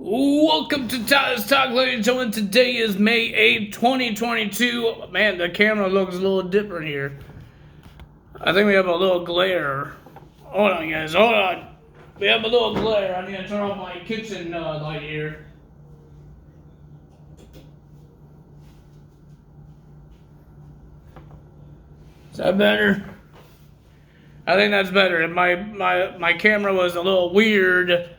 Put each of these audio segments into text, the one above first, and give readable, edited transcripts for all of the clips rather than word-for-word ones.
Welcome to Tyler's Talk, ladies and gentlemen. Today is May 8th, 2022. Man, the camera looks a little different here. I think we have a little glare. Hold on, guys. Hold on. We have a little glare. I need to turn off my kitchen light here. Is that better? I think that's better. My camera was a little weird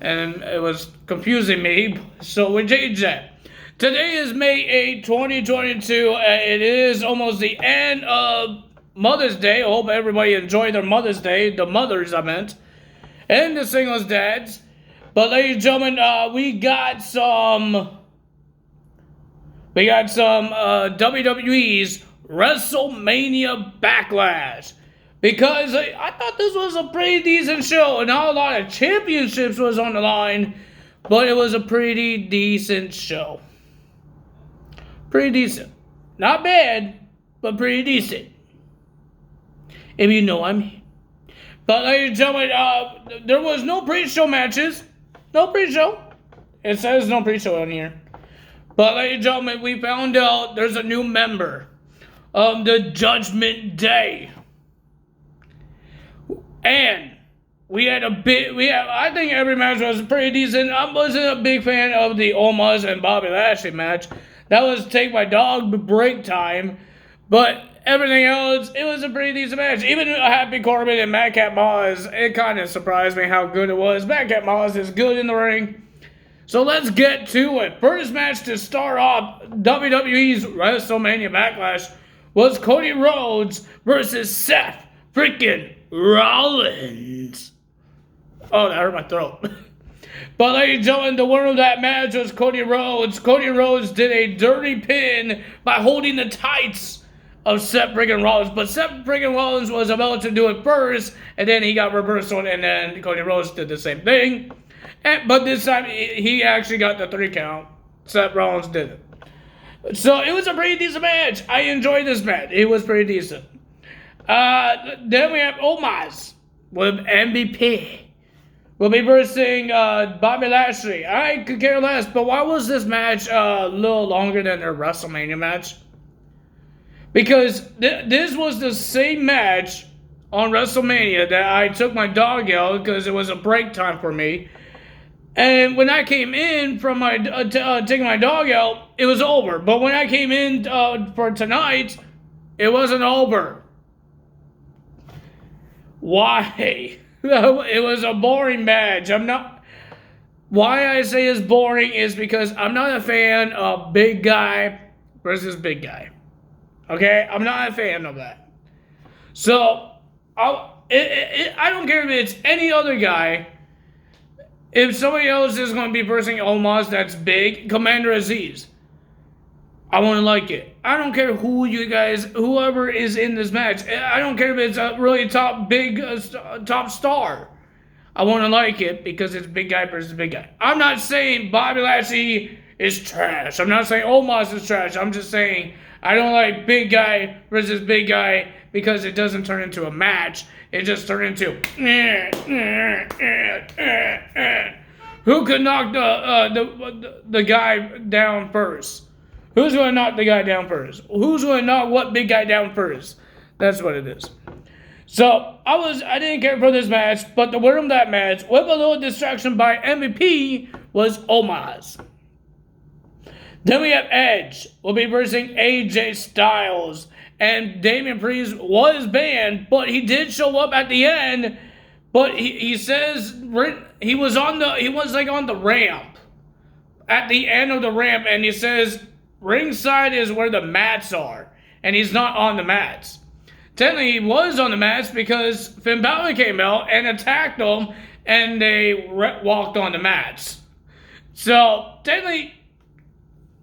and it was confusing me, so we changed that. Today is May 8, 2022. It is almost the end of Mother's Day. I hope everybody enjoyed their Mother's Day, the mothers I meant, and the singles dads. But ladies and gentlemen, we got some WWE's Wrestlemania Backlash. Because I thought this was a pretty decent show, and not a lot of championships was on the line, but it was a pretty decent show. Pretty decent. Not bad, but pretty decent. If you know what I mean. But ladies and gentlemen, there was no pre-show matches. No pre-show. It says no pre-show on here. But ladies and gentlemen, we found out there's a new member of the Judgment Day. And I think every match was pretty decent. I wasn't a big fan of the Omos and Bobby Lashley match. That was Take My Dog break time. But everything else, it was a pretty decent match. Even Happy Corbin and Madcap Moss, it kind of surprised me how good it was. Madcap Moss is good in the ring. So let's get to it. First match to start off WWE's WrestleMania Backlash was Cody Rhodes versus Seth freaking Rollins. Oh, that hurt my throat. But ladies and gentlemen, the winner of that match was Cody Rhodes. Cody Rhodes did a dirty pin by holding the tights of Seth freaking Rollins. But Seth freaking Rollins was about to do it first, and then he got reversed on, and then Cody Rhodes did the same thing. But this time, he actually got the 3 count. Seth Rollins did it. So it was a pretty decent match. I enjoyed this match. It was pretty decent. Then we have Omos with MVP. We'll be versing Bobby Lashley. I could care less, but why was this match a little longer than their WrestleMania match? Because this was the same match on WrestleMania that I took my dog out because it was a break time for me. And when I came in from my taking my dog out, it was over. But when I came in for tonight, it wasn't over. Why? It was a boring match. Why I say it's boring is because I'm not a fan of big guy versus big guy. Okay? I'm not a fan of that. So, I don't care if it's any other guy. If somebody else is going to be versing Omos that's big, Commander Aziz, I want to like it. I don't care whoever is in this match. I don't care if it's a really top star. I want to like it because it's big guy versus big guy. I'm not saying Bobby Lashley is trash. I'm not saying Omos is trash. I'm just saying I don't like big guy versus big guy because it doesn't turn into a match. It just turned into who could knock the guy down first? Who's going to knock the guy down first? Who's going to knock what big guy down first? That's what it is. So, I didn't care for this match, but the winner of that match, with a little distraction by MVP, was Omos. Then we have Edge. We'll be versing AJ Styles. And Damian Priest was banned, but he did show up at the end. But he says he was on the ramp. At the end of the ramp, and he says ringside is where the mats are, and he's not on the mats. Technically, he was on the mats because Finn Balor came out and attacked him, and they walked on the mats. So, technically,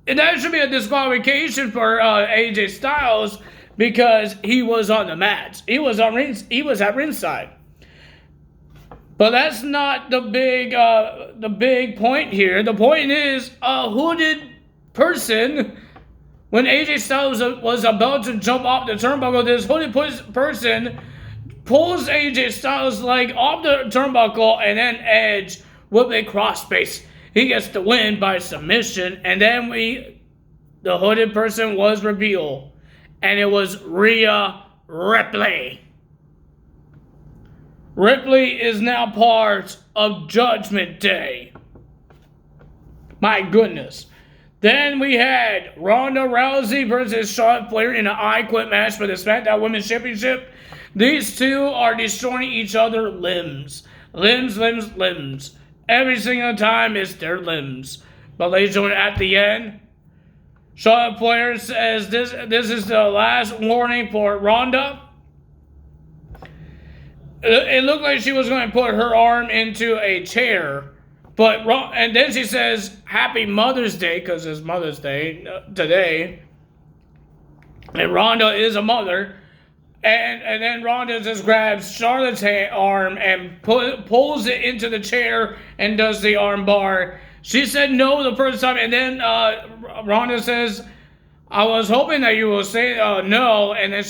that should be a disqualification for AJ Styles because he was on the mats. He was at ringside. But that's not the big point here. The point is, hooded person, when AJ Styles was about to jump off the turnbuckle, this hooded person pulls AJ Styles' leg off the turnbuckle, and then Edge with a crossface he gets the win by submission. And then the hooded person was revealed. And it was Rhea Ripley. Ripley is now part of Judgment Day. My goodness. Then we had Ronda Rousey versus Charlotte Flair in an I Quit match for the SmackDown Women's Championship. These two are destroying each other limbs. Limbs. Every single time it's their limbs. But ladies and gentlemen, at the end, Charlotte Flair says this is the last warning for Ronda. It looked like she was going to put her arm into a chair. And then she says, Happy Mother's Day, because it's Mother's Day today. And Ronda is a mother. And then Ronda just grabs Charlotte's arm and pulls it into the chair and does the arm bar. She said no the first time. And then Ronda says, I was hoping that you will say no. And then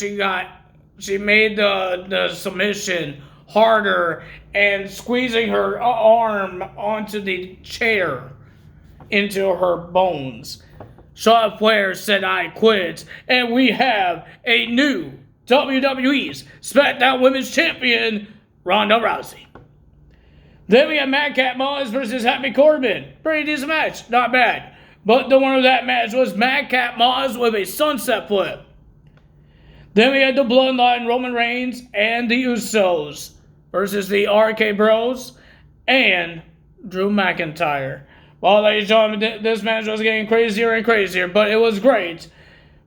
she made the submission harder and squeezing her arm onto the chair into her bones. Charlotte Flair said, I quit. And we have a new WWE's SmackDown Women's Champion, Ronda Rousey. Then we have Madcap Moss versus Happy Corbin. Pretty decent match. Not bad. But the winner of that match was Madcap Moss with a sunset flip. Then we had the Bloodline, Roman Reigns and the Usos versus the RK Bros and Drew McIntyre. Well, ladies and gentlemen, this match was getting crazier and crazier, but it was great.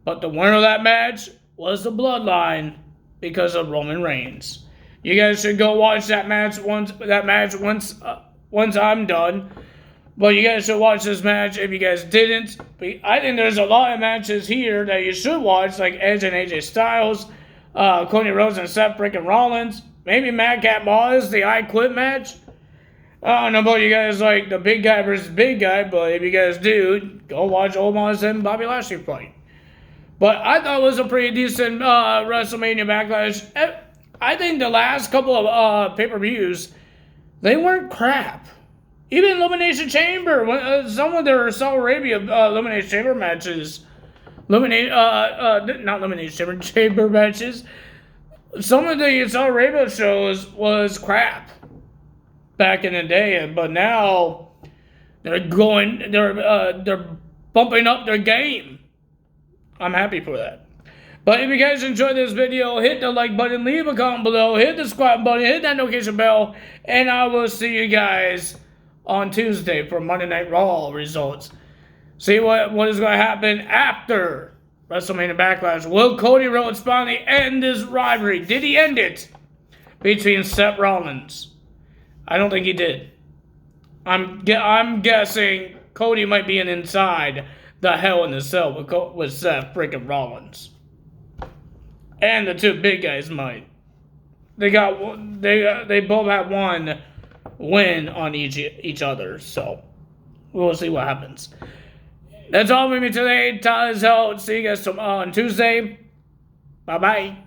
But the winner of that match was the Bloodline because of Roman Reigns. You guys should go watch that match once I'm done. But you guys should watch this match if you guys didn't. I think there's a lot of matches here that you should watch, like Edge and AJ Styles, Cody Rhodes and Seth freaking Rollins. Maybe Madcap Moss, the I Quit match. I don't know about you guys like the big guy versus big guy, but if you guys do, go watch Omos and Bobby Lashley fight. But I thought it was a pretty decent WrestleMania Backlash. I think the last couple of pay-per-views, they weren't crap. Even Elimination Chamber, some of their Saudi Arabia Elimination Chamber matches, not Elimination Chamber matches, some of the Saudi Arabia shows was crap back in the day, but now they're bumping up their game. I'm happy for that. But if you guys enjoyed this video, hit the like button, leave a comment below, hit the subscribe button, hit that notification bell, and I will see you guys on Tuesday for Monday Night Raw results. See what is going to happen after WrestleMania Backlash. Will Cody Rhodes finally end this rivalry? Did he end it between Seth Rollins? I don't think he did. I'm guessing Cody might be inside the Hell in the Cell with Seth freaking Rollins. And the two big guys might. They both have one win on each other, so we'll see what happens. That's all for me today. Tyler's out. See you guys on Tuesday. Bye bye.